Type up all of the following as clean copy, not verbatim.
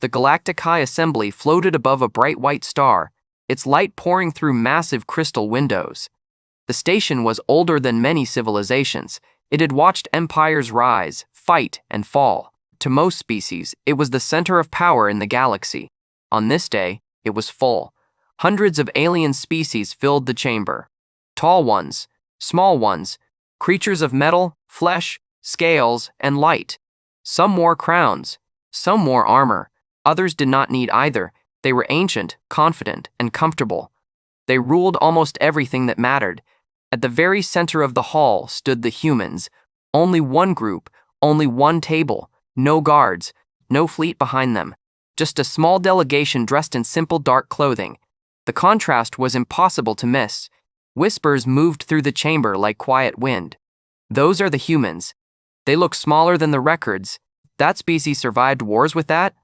the Galactic High Assembly floated above a bright white star, its light pouring through massive crystal windows. The station was older than many civilizations. It had watched empires rise, fight, and fall. To most species, it was the center of power in the galaxy. On this day, it was full. Hundreds of alien species filled the chamber. Tall ones, small ones, creatures of metal, flesh, scales, and light. Some wore crowns, some wore armor. Others did not need either. They were ancient, confident, and comfortable. They ruled almost everything that mattered. At the very center of the hall stood the humans. Only one group, only one table, no guards, no fleet behind them. Just a small delegation dressed in simple dark clothing. The contrast was impossible to miss. Whispers moved through the chamber like quiet wind. Those are the humans. They look smaller than the records. That species survived wars with that?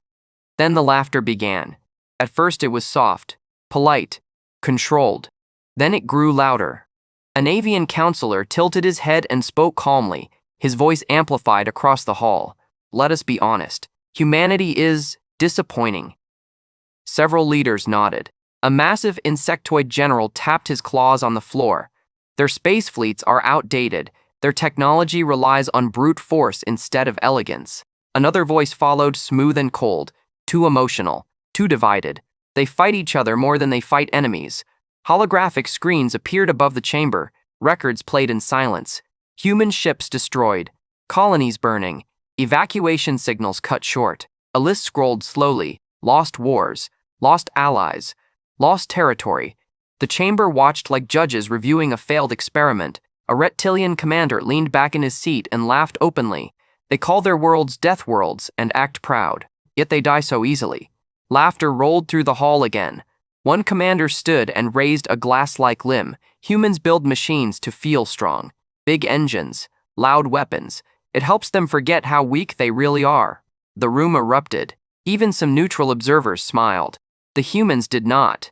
Then the laughter began. At first it was soft, polite, controlled. Then it grew louder. An avian counselor tilted his head and spoke calmly, his voice amplified across the hall. Let us be honest. Humanity is disappointing. Several leaders nodded. A massive insectoid general tapped his claws on the floor. Their space fleets are outdated. Their technology relies on brute force instead of elegance. Another voice followed, smooth and cold. Too emotional, too divided. They fight each other more than they fight enemies. Holographic screens appeared above the chamber. Records played in silence. Human ships destroyed. Colonies burning. Evacuation signals cut short. A list scrolled slowly. Lost wars. Lost allies. Lost territory. The chamber watched like judges reviewing a failed experiment. A reptilian commander leaned back in his seat and laughed openly. They call their worlds death worlds and act proud. Yet they die so easily. Laughter rolled through the hall again. One commander stood and raised a glass-like limb. Humans build machines to feel strong. Big engines, loud weapons. It helps them forget how weak they really are. The room erupted. Even some neutral observers smiled. The humans did not.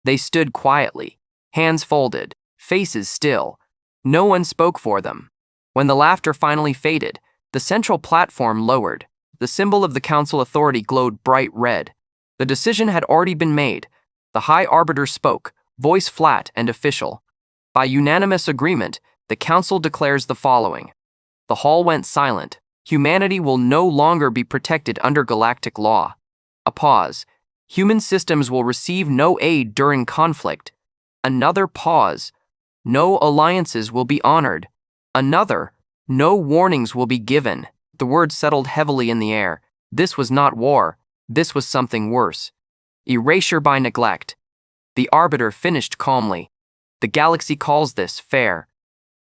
They stood quietly, hands folded, faces still. No one spoke for them. When the laughter finally faded, the central platform lowered. The symbol of the council authority glowed bright red. The decision had already been made. The High Arbiter spoke, voice flat and official. By unanimous agreement, the council declares the following. The hall went silent. Humanity will no longer be protected under galactic law. A pause. Human systems will receive no aid during conflict. Another pause. No alliances will be honored. Another. No warnings will be given. The words settled heavily in the air. This was not war. This was something worse. Erasure by neglect. The Arbiter finished calmly. The galaxy calls this fair.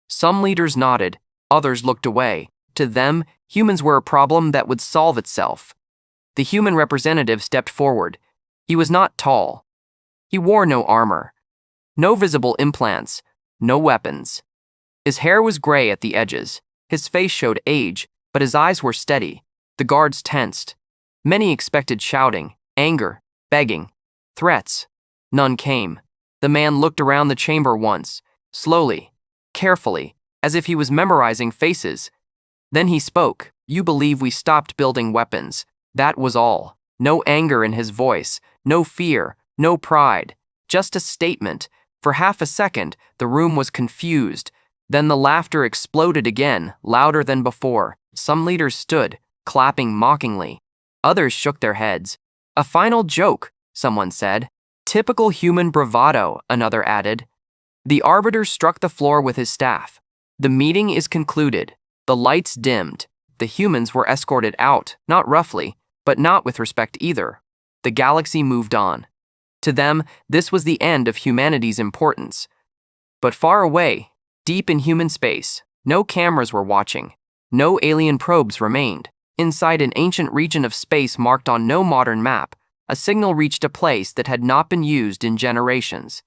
Some leaders nodded. Others looked away. To them, humans were a problem that would solve itself. The human representative stepped forward. He was not tall. He wore no armor. No visible implants. No weapons. His hair was gray at the edges. His face showed age, but his eyes were steady. The guards tensed. Many expected shouting, anger, begging, threats. None came. The man looked around the chamber once, slowly, carefully, as if he was memorizing faces. Then he spoke. You believe we stopped building weapons. That was all. No anger in his voice, no fear, no pride. Just a statement. For half a second, the room was confused. Then the laughter exploded again, louder than before. Some leaders stood, clapping mockingly. Others shook their heads. A final joke, someone said. Typical human bravado, another added. The Arbiter struck the floor with his staff. The meeting is concluded. The lights dimmed. The humans were escorted out, not roughly, but not with respect either. The galaxy moved on. To them, this was the end of humanity's importance. But far away, deep in human space, no cameras were watching. No alien probes remained. Inside an ancient region of space marked on no modern map, a signal reached a place that had not been used in generations.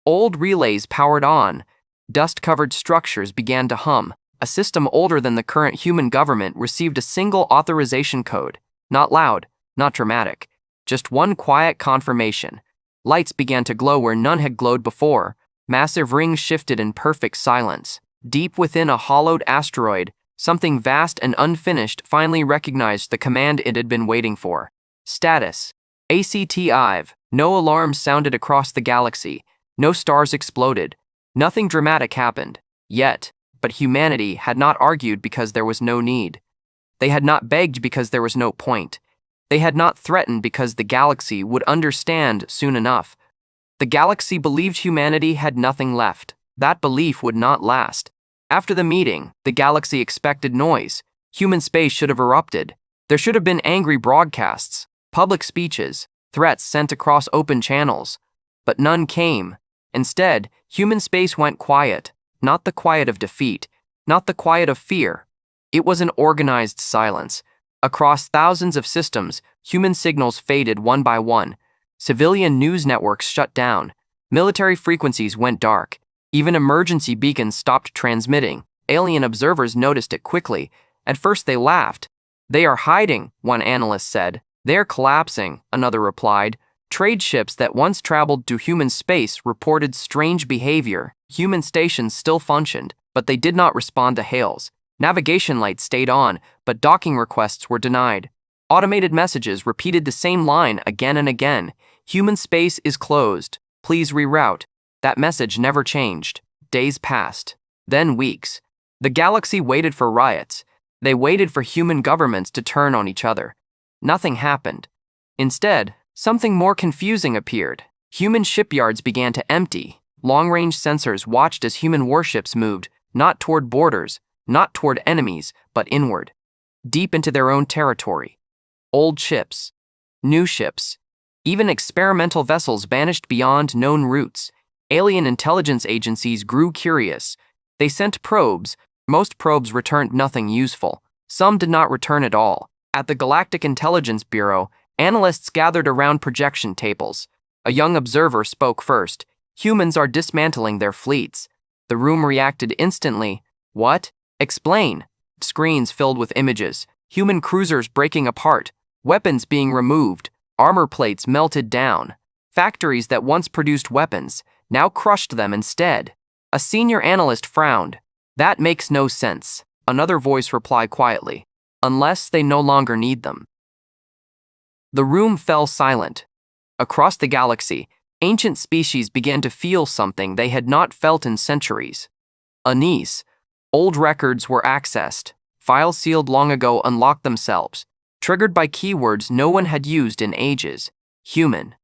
Old relays powered on. Dust-covered structures began to hum. A system older than the current human government received a single authorization code. Not loud, not dramatic. Just one quiet confirmation. Lights began to glow where none had glowed before. Massive rings shifted in perfect silence. Deep within a hollowed asteroid, something vast and unfinished finally recognized the command it had been waiting for. Status. ACTIV. No alarms sounded across the galaxy. No stars exploded. Nothing dramatic happened. Yet, but humanity had not argued because there was no need. They had not begged because there was no point. They had not threatened because the galaxy would understand soon enough. The galaxy believed humanity had nothing left. That belief would not last. After the meeting, the galaxy expected noise. Human space should have erupted. There should have been angry broadcasts, public speeches, threats sent across open channels. But none came. Instead, human space went quiet. Not the quiet of defeat, not the quiet of fear. It was an organized silence. Across thousands of systems, human signals faded one by one. Civilian news networks shut down. Military frequencies went dark. Even emergency beacons stopped transmitting. Alien observers noticed it quickly. At first they laughed. "They are hiding," one analyst said. "They're collapsing," another replied. Trade ships that once traveled to human space reported strange behavior. Human stations still functioned, but they did not respond to hails. Navigation lights stayed on, but docking requests were denied. Automated messages repeated the same line again and again. "Human space is closed. Please reroute." That message never changed. Days passed. Then weeks. The galaxy waited for riots. They waited for human governments to turn on each other. Nothing happened. Instead, something more confusing appeared. Human shipyards began to empty. Long-range sensors watched as human warships moved, not toward borders, not toward enemies, but inward, deep into their own territory. Old ships, new ships, even experimental vessels vanished beyond known routes. Alien intelligence agencies grew curious. They sent probes. Most probes returned nothing useful. Some did not return at all. At the Galactic Intelligence Bureau, analysts gathered around projection tables. A young observer spoke first. "Humans are dismantling their fleets." The room reacted instantly. "What? Explain." Screens filled with images. Human cruisers breaking apart. Weapons being removed. Armor plates melted down. Factories that once produced weapons now crushed them instead. A senior analyst frowned. "That makes no sense." Another voice replied quietly. "Unless they no longer need them." The room fell silent. Across the galaxy, ancient species began to feel something they had not felt in centuries. Unease. Old records were accessed. Files sealed long ago unlocked themselves, triggered by keywords no one had used in ages. Human.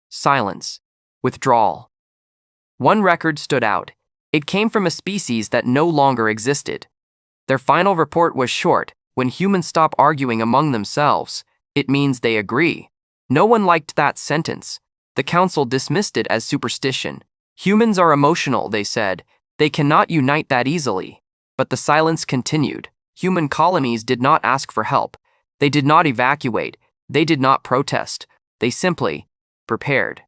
Silence. Withdrawal. One record stood out. It came from a species that no longer existed. Their final report was short. "When humans stop arguing among themselves, it means they agree." No one liked that sentence. The council dismissed it as superstition. "Humans are emotional," they said. "They cannot unite that easily." But the silence continued. Human colonies did not ask for help. They did not evacuate. They did not protest. They simply prepared.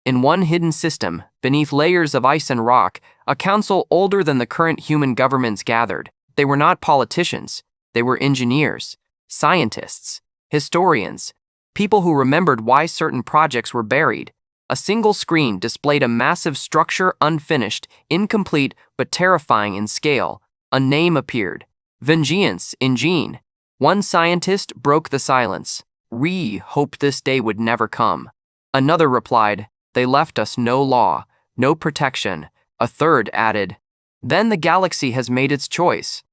In one hidden system, beneath layers of ice and rock, a council older than the current human governments gathered. They were not politicians. They were engineers, scientists, historians, people who remembered why certain projects were buried. A single screen displayed a massive structure, unfinished, incomplete, but terrifying in scale. A name appeared. Vengeance in Gene. One scientist broke the silence. "We hoped this day would never come." Another replied, "They left us no law, no protection." A third added, "Then the galaxy has made its choice."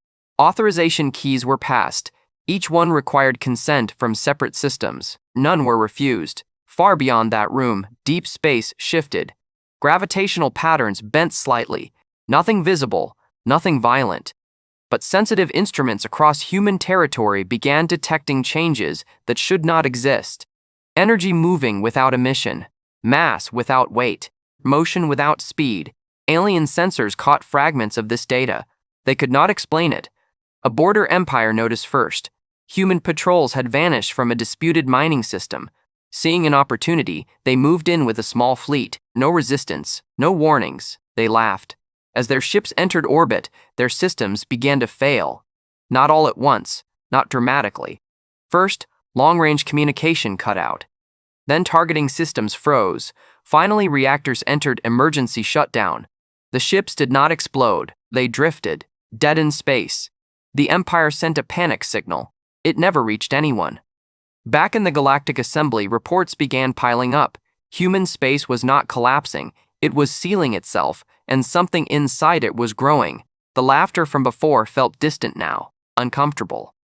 Authorization keys were passed. Each one required consent from separate systems. None were refused. Far beyond that room, deep space shifted. Gravitational patterns bent slightly. Nothing visible, nothing violent. But sensitive instruments across human territory began detecting changes that should not exist. Energy moving without emission, mass without weight, motion without speed. Alien sensors caught fragments of this data. They could not explain it. A border empire noticed first. Human patrols had vanished from a disputed mining system. Seeing an opportunity, they moved in with a small fleet. No resistance, no warnings. They laughed. As their ships entered orbit, their systems began to fail. Not all at once, not dramatically. First, long-range communication cut out. Then targeting systems froze. Finally, reactors entered emergency shutdown. The ships did not explode. They drifted, dead in space. The Empire sent a panic signal. It never reached anyone. Back in the Galactic Assembly, reports began piling up. Human space was not collapsing, it was sealing itself, and something inside it was growing. The laughter from before felt distant now, uncomfortable.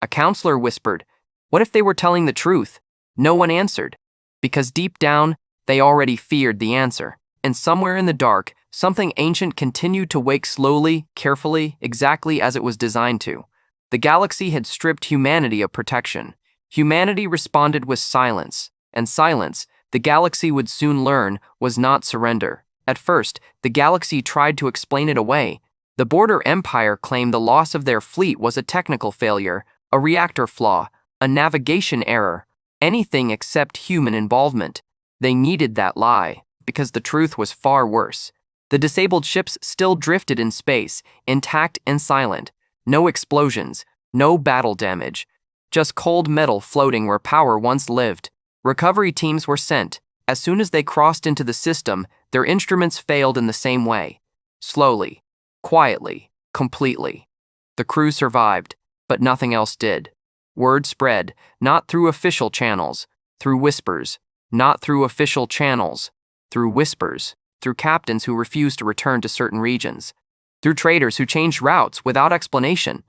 A counselor whispered, "What if they were telling the truth?" No one answered, because deep down, they already feared the answer. And somewhere in the dark, something ancient continued to wake slowly, carefully, exactly as it was designed to. The galaxy had stripped humanity of protection. Humanity responded with silence, and silence, the galaxy would soon learn, was not surrender. At first, the galaxy tried to explain it away. The Border Empire claimed the loss of their fleet was a technical failure, a reactor flaw, a navigation error, anything except human involvement. They needed that lie, because the truth was far worse. The disabled ships still drifted in space, intact and silent. No explosions, no battle damage. Just cold metal floating where power once lived. Recovery teams were sent. As soon as they crossed into the system, their instruments failed in the same way. Slowly, quietly, completely. The crew survived, but nothing else did. Word spread, not through official channels, through whispers, not through official channels, through whispers, through captains who refused to return to certain regions, through traders who changed routes without explanation.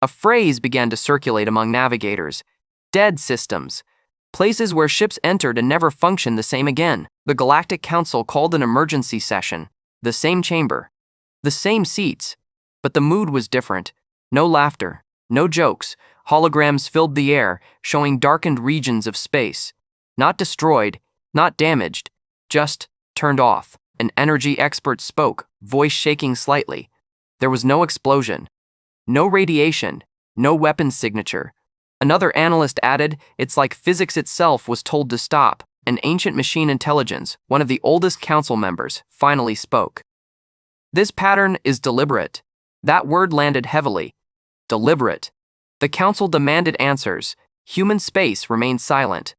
A phrase began to circulate among navigators: dead systems, places where ships entered and never functioned the same again. The Galactic Council called an emergency session. The same chamber, the same seats, but the mood was different. No laughter, no jokes. Holograms filled the air, showing darkened regions of space. Not destroyed, not damaged, just turned off. An energy expert spoke, voice shaking slightly. There was no explosion, no radiation, no weapons signature. Another analyst added, "It's like physics itself was told to stop." An ancient machine intelligence, one of the oldest council members, finally spoke. "This pattern is deliberate." That word landed heavily. Deliberate. The council demanded answers. Human space remained silent.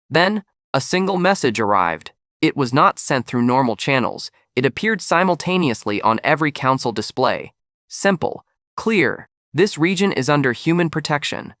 Then, a single message arrived. It was not sent through normal channels. It appeared simultaneously on every council display. Simple, clear. This region is under human protection.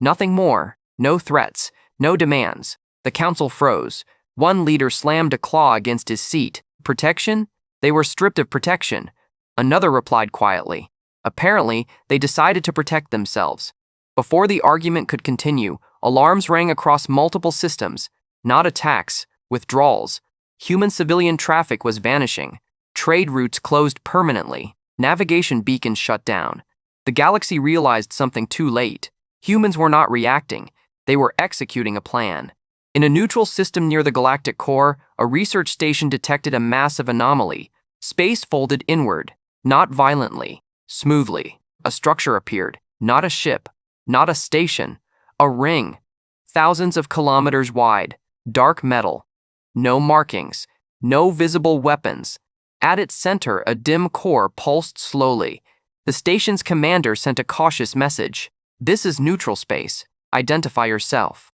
Nothing more. No threats. No demands. The council froze. One leader slammed a claw against his seat. Protection? They were stripped of protection. Another replied quietly. Apparently, they decided to protect themselves. Before the argument could continue, alarms rang across multiple systems. Not attacks, withdrawals. Human-civilian traffic was vanishing. Trade routes closed permanently. Navigation beacons shut down. The galaxy realized something too late. Humans were not reacting. They were executing a plan. In a neutral system near the galactic core, a research station detected a massive anomaly. Space folded inward, not violently, smoothly. A structure appeared, not a ship, not a station, a ring, thousands of kilometers wide, dark metal. No markings, no visible weapons. At its center, a dim core pulsed slowly. The station's commander sent a cautious message. "This is neutral space. Identify yourself."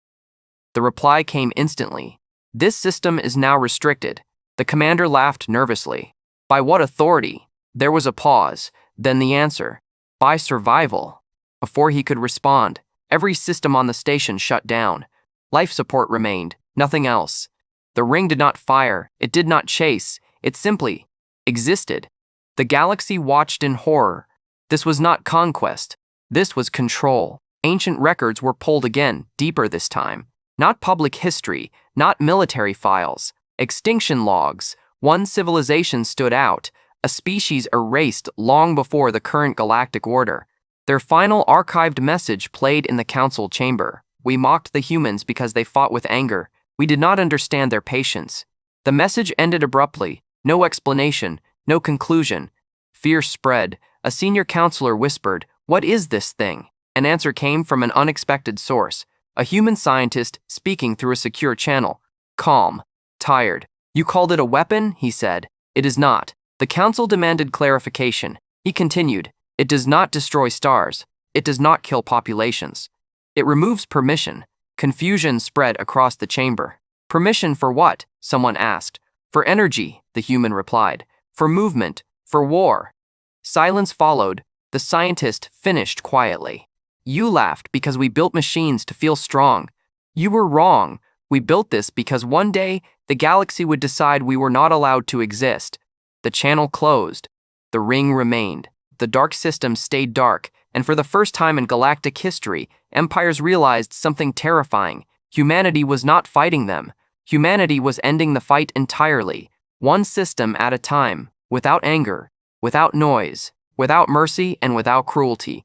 The reply came instantly. "This system is now restricted." The commander laughed nervously. "By what authority?" There was a pause, then the answer. "By survival." Before he could respond, every system on the station shut down. Life support remained, nothing else. The ring did not fire, it did not chase, it simply existed. The galaxy watched in horror. This was not conquest. This was control. Ancient records were pulled again, deeper this time. Not public history, not military files. Extinction logs. One civilization stood out, a species erased long before the current galactic order. Their final archived message played in the council chamber. "We mocked the humans because they fought with anger. We did not understand their patience." The message ended abruptly. No explanation, no conclusion. Fear spread. A senior counselor whispered, "What is this thing?" An answer came from an unexpected source. A human scientist speaking through a secure channel. Calm. Tired. "You called it a weapon?" he said. "It is not." The council demanded clarification. He continued, "It does not destroy stars. It does not kill populations. It removes permission." Confusion spread across the chamber. "Permission for what?" someone asked. "For energy," the human replied. "For movement. For war." Silence followed. The scientist finished quietly. You laughed because we built machines to feel strong. You were wrong. We built this because one day the galaxy would decide we were not allowed to exist. The channel closed. The ring remained. The dark system stayed dark, and for the first time in galactic history, empires realized something terrifying. Humanity was not fighting them. Humanity was ending the fight entirely, one system at a time, without anger, without noise, without mercy, and without cruelty.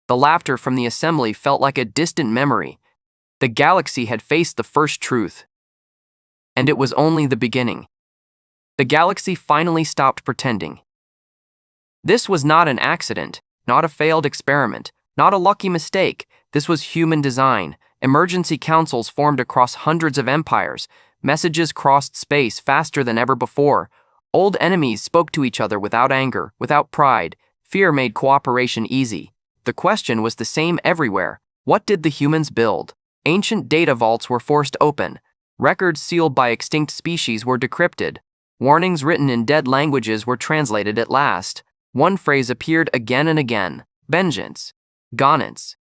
The laughter from the assembly felt like a distant memory. The galaxy had faced the first truth. And it was only the beginning. The galaxy finally stopped pretending. This was not an accident, not a failed experiment, not a lucky mistake. This was human design. Emergency councils formed across hundreds of empires. Messages crossed space faster than ever before. Old enemies spoke to each other without anger, without pride. Fear made cooperation easy. The question was the same everywhere. What did the humans build? Ancient data vaults were forced open. Records sealed by extinct species were decrypted. Warnings written in dead languages were translated at last. One phrase appeared again and again: vengeance, gonance.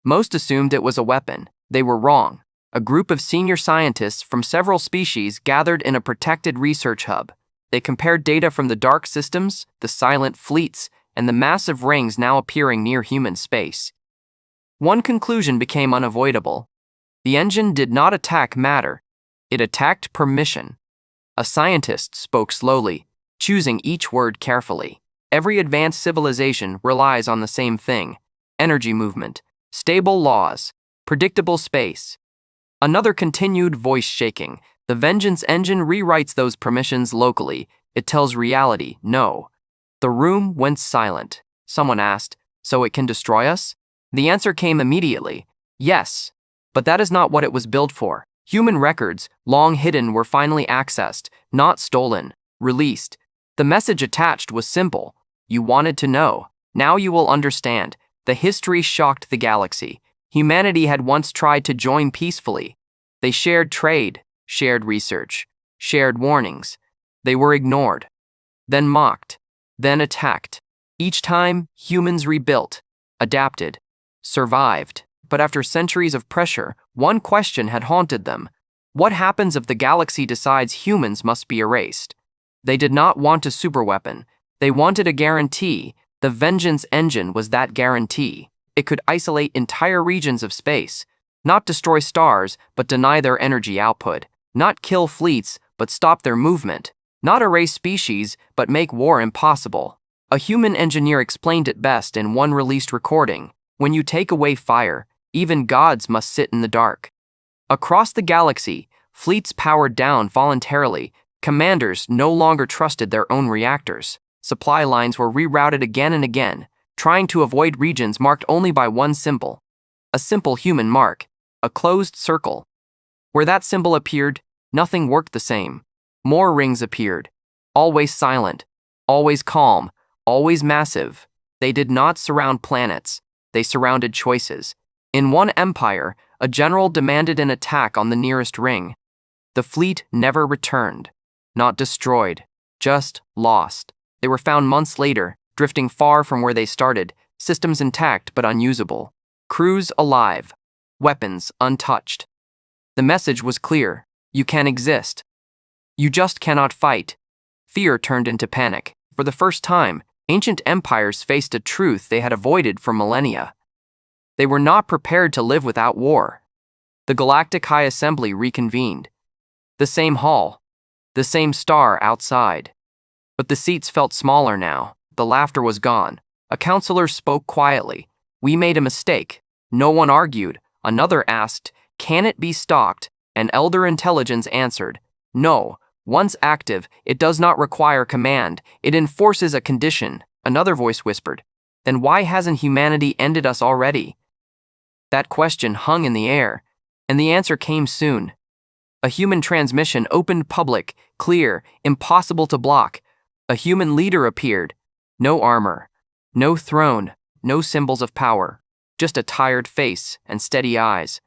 Most assumed it was a weapon. They were wrong. A group of senior scientists from several species gathered in a protected research hub. They compared data from the dark systems, the silent fleets, and the massive rings now appearing near human space. One conclusion became unavoidable. The engine did not attack matter. It attacked permission. A scientist spoke slowly, choosing each word carefully. Every advanced civilization relies on the same thing: energy movement, stable laws, predictable space. Another continued, voice shaking. The vengeance engine rewrites those permissions locally. It tells reality, no. The room went silent. Someone asked, so it can destroy us? The answer came immediately, yes. But that is not what it was built for. Human records, long hidden, were finally accessed, not stolen, released. The message attached was simple. You wanted to know. Now you will understand. The history shocked the galaxy. Humanity had once tried to join peacefully. They shared trade, shared research, shared warnings. They were ignored, then mocked, then attacked. Each time, humans rebuilt, adapted, survived. But after centuries of pressure, one question had haunted them. What happens if the galaxy decides humans must be erased? They did not want a superweapon. They wanted a guarantee. The vengeance engine was that guarantee. It could isolate entire regions of space, not destroy stars, but deny their energy output, not kill fleets, but stop their movement, not erase species, but make war impossible. A human engineer explained it best in one released recording: when you take away fire, even gods must sit in the dark. Across the galaxy, fleets powered down voluntarily. Commanders no longer trusted their own reactors. Supply lines were rerouted again and again, trying to avoid regions marked only by one symbol. A simple human mark, a closed circle. Where that symbol appeared, nothing worked the same. More rings appeared, always silent, always calm, always massive. They did not surround planets, they surrounded choices. In one empire, a general demanded an attack on the nearest ring. The fleet never returned. Not destroyed, just lost. They were found months later, drifting far from where they started, systems intact but unusable. Crews alive, weapons untouched. The message was clear: you can exist. You just cannot fight. Fear turned into panic. For the first time, ancient empires faced a truth they had avoided for millennia. They were not prepared to live without war. The Galactic High Assembly reconvened. The same hall, the same star outside. But the seats felt smaller now. The laughter was gone. A counselor spoke quietly. We made a mistake. No one argued. Another asked, can it be stopped? An elder intelligence answered, no. Once active, it does not require command. It enforces a condition. Another voice whispered, then why hasn't humanity ended us already? That question hung in the air, and the answer came soon. A human transmission opened, public, clear, impossible to block. A human leader appeared. No armor, no throne, no symbols of power, just a tired face and steady eyes.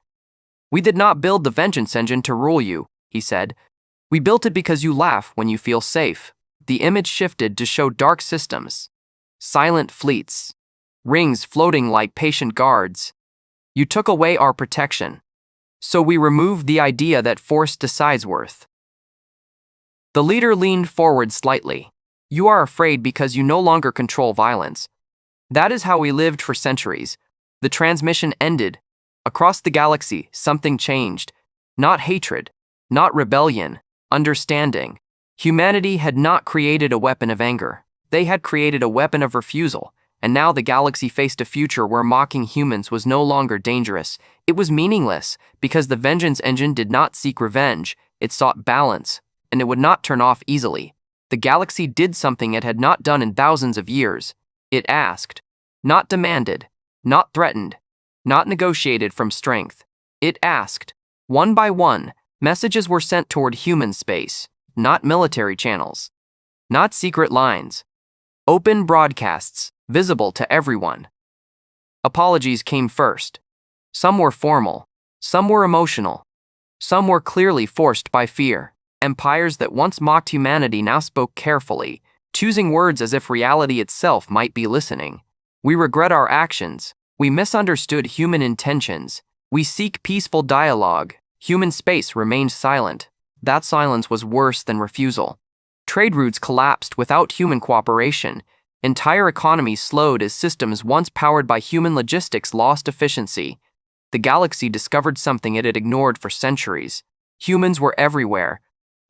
We did not build the vengeance engine to rule you, he said. We built it because you laugh when you feel safe. The image shifted to show dark systems, silent fleets, rings floating like patient guards. You took away our protection. So we removed the idea that force decides worth. The leader leaned forward slightly. You are afraid because you no longer control violence. That is how we lived for centuries. The transmission ended. Across the galaxy, something changed. Not hatred, not rebellion, understanding. Humanity had not created a weapon of anger. They had created a weapon of refusal, and now the galaxy faced a future where mocking humans was no longer dangerous. It was meaningless, because the vengeance engine did not seek revenge, it sought balance, and it would not turn off easily. The galaxy did something it had not done in thousands of years. It asked, not demanded, not threatened, not negotiated from strength. It asked. One by one, messages were sent toward human space, not military channels, not secret lines. Open broadcasts, visible to everyone. Apologies came first. Some were formal, some were emotional, some were clearly forced by fear. Empires that once mocked humanity now spoke carefully, choosing words as if reality itself might be listening. We regret our actions. We misunderstood human intentions. We seek peaceful dialogue. Human space remained silent. That silence was worse than refusal. Trade routes collapsed without human cooperation. Entire economies slowed as systems once powered by human logistics lost efficiency. The galaxy discovered something it had ignored for centuries. Humans were everywhere,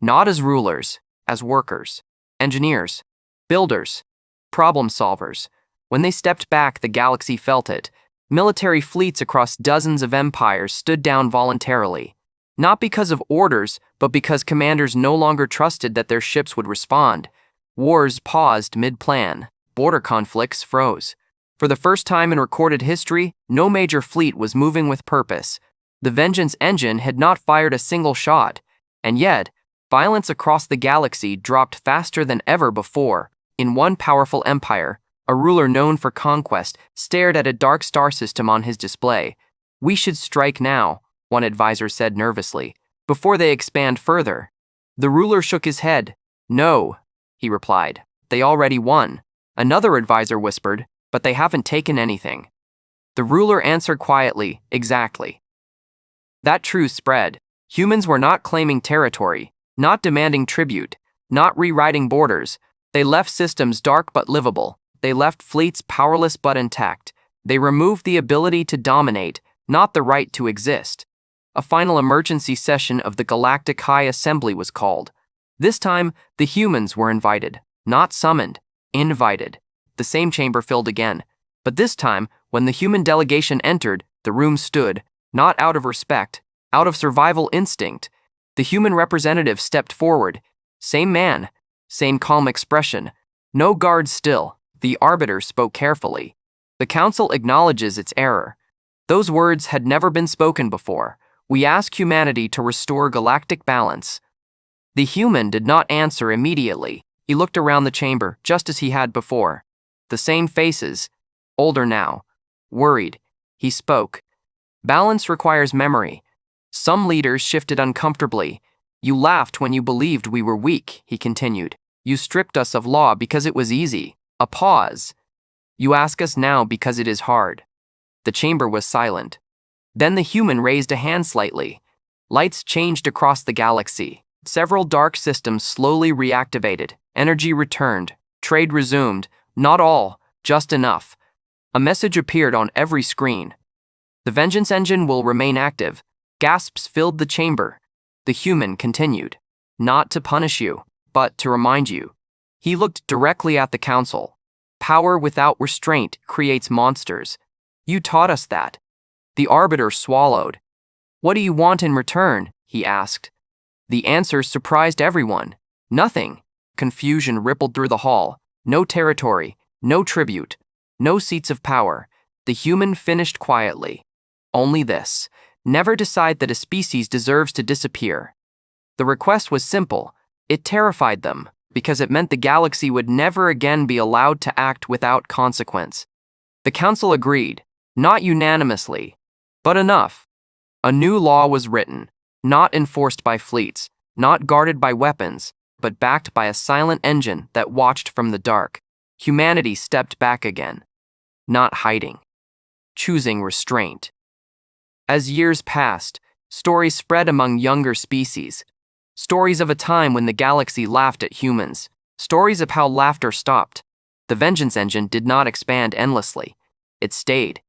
not as rulers, as workers, engineers, builders, problem solvers. When they stepped back, the galaxy felt it. Military fleets across dozens of empires stood down voluntarily. Not because of orders, but because commanders no longer trusted that their ships would respond. Wars paused mid-plan. Border conflicts froze. For the first time in recorded history, no major fleet was moving with purpose. The vengeance engine had not fired a single shot. And yet, violence across the galaxy dropped faster than ever before. In one powerful empire, a ruler known for conquest stared at a dark star system on his display. We should strike now, one advisor said nervously, before they expand further. The ruler shook his head. No, he replied. They already won. Another advisor whispered, but they haven't taken anything. The ruler answered quietly, exactly. That truth spread. Humans were not claiming territory, not demanding tribute, not rewriting borders. They left systems dark but livable. They left fleets powerless but intact. They removed the ability to dominate, not the right to exist. A final emergency session of the Galactic High Assembly was called. This time, the humans were invited, not summoned, invited. The same chamber filled again. But this time, when the human delegation entered, the room stood, not out of respect, out of survival instinct. The human representative stepped forward. Same man, same calm expression. No guards still. The arbiter spoke carefully. The council acknowledges its error. Those words had never been spoken before. We ask humanity to restore galactic balance. The human did not answer immediately. He looked around the chamber, just as he had before. The same faces, older now, worried. He spoke. Balance requires memory. Some leaders shifted uncomfortably. You laughed when you believed we were weak, he continued. You stripped us of law because it was easy. A pause. You ask us now because it is hard. The chamber was silent. Then the human raised a hand slightly. Lights changed across the galaxy. Several dark systems slowly reactivated. Energy returned. Trade resumed. Not all, just enough. A message appeared on every screen. The vengeance engine will remain active. Gasps filled the chamber. The human continued. Not to punish you, but to remind you. He looked directly at the council. Power without restraint creates monsters. You taught us that. The arbiter swallowed. What do you want in return? He asked. The answer surprised everyone. Nothing. Confusion rippled through the hall. No territory, no tribute, no seats of power. The human finished quietly. Only this. Never decide that a species deserves to disappear. The request was simple. It terrified them, because it meant the galaxy would never again be allowed to act without consequence. The council agreed, not unanimously, but enough. A new law was written, not enforced by fleets, not guarded by weapons, but backed by a silent engine that watched from the dark. Humanity stepped back again, not hiding, choosing restraint. As years passed, stories spread among younger species. Stories of a time when the galaxy laughed at humans. Stories of how laughter stopped. The vengeance engine did not expand endlessly. It stayed,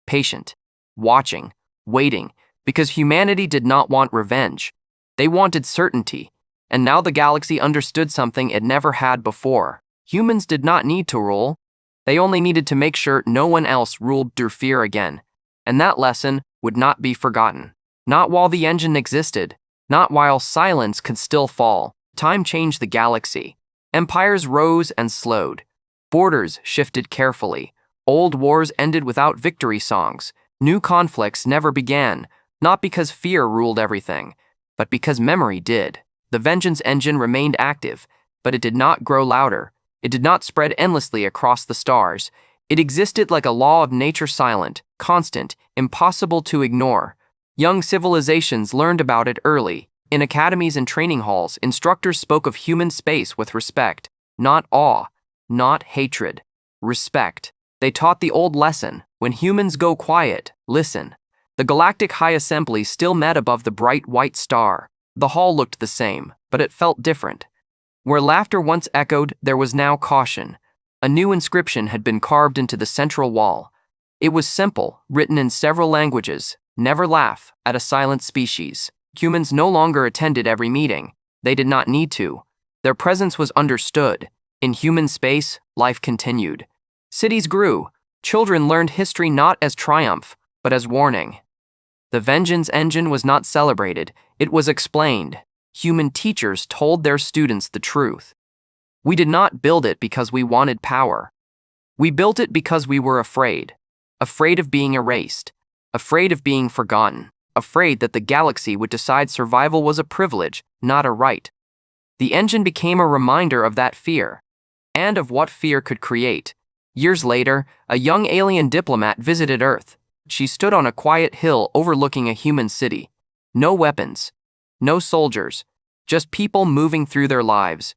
patient, watching, waiting, because humanity did not want revenge. They wanted certainty, and now the galaxy understood something it never had before. Humans did not need to rule. They only needed to make sure no one else ruled through fear again. And that lesson would not be forgotten. Not while the engine existed, not while silence could still fall. Time changed the galaxy. Empires rose and slowed. Borders shifted carefully. Old wars ended without victory songs. New conflicts never began, not because fear ruled everything, but because memory did. The vengeance engine remained active, but it did not grow louder. It did not spread endlessly across the stars. It existed like a law of nature, silent, constant, impossible to ignore. Young civilizations learned about it early. In academies and training halls, instructors spoke of human space with respect, not awe, not hatred. Respect. They taught the old lesson: when humans go quiet, listen. The Galactic High Assembly still met above the bright white star. The hall looked the same, but it felt different. Where laughter once echoed, there was now caution. A new inscription had been carved into the central wall. It was simple, written in several languages: never laugh at a silent species. Humans no longer attended every meeting. They did not need to. Their presence was understood. In human space, life continued. Cities grew. Children learned history not as triumph, but as warning. The vengeance engine was not celebrated, it was explained. Human teachers told their students the truth. We did not build it because we wanted power. We built it because we were afraid. Afraid of being erased. Afraid of being forgotten. Afraid that the galaxy would decide survival was a privilege, not a right. The engine became a reminder of that fear, and of what fear could create. Years later, a young alien diplomat visited Earth. She stood on a quiet hill overlooking a human city. No weapons, no soldiers, just people moving through their lives.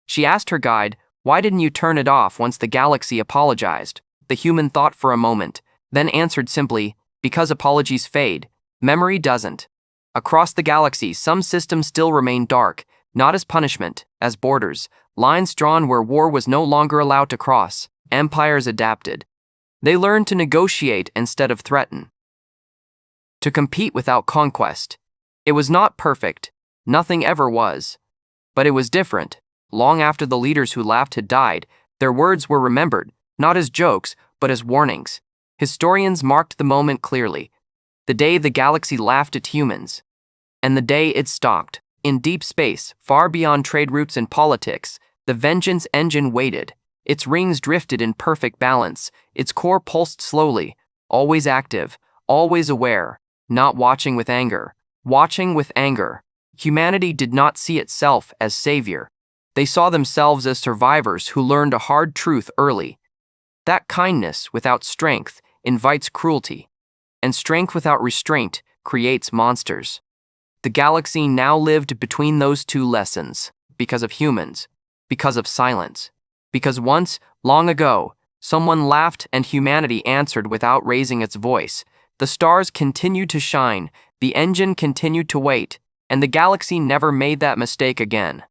She asked her guide, "Why didn't you turn it off once the galaxy apologized?" The human thought for a moment, then answered simply, "Because apologies fade, memory doesn't." Across the galaxy, some systems still remain dark, not as punishment, as borders, lines drawn where war was no longer allowed to cross. Empires adapted. They learned to negotiate instead of threaten, to compete without conquest. It was not perfect, nothing ever was. But it was different. Long after the leaders who laughed had died, their words were remembered, not as jokes, but as warnings. Historians marked the moment clearly: the day the galaxy laughed at humans, and the day it stopped. In deep space, far beyond trade routes and politics, the vengeance engine waited. Its rings drifted in perfect balance. Its core pulsed slowly, always active, always aware, not watching with anger, watching with anger. Humanity did not see itself as savior. They saw themselves as survivors who learned a hard truth early: that kindness without strength invites cruelty, and strength without restraint creates monsters. The galaxy now lived between those two lessons, because of humans, because of silence. Because once, long ago, someone laughed and humanity answered without raising its voice. The stars continued to shine, the engine continued to wait, and the galaxy never made that mistake again.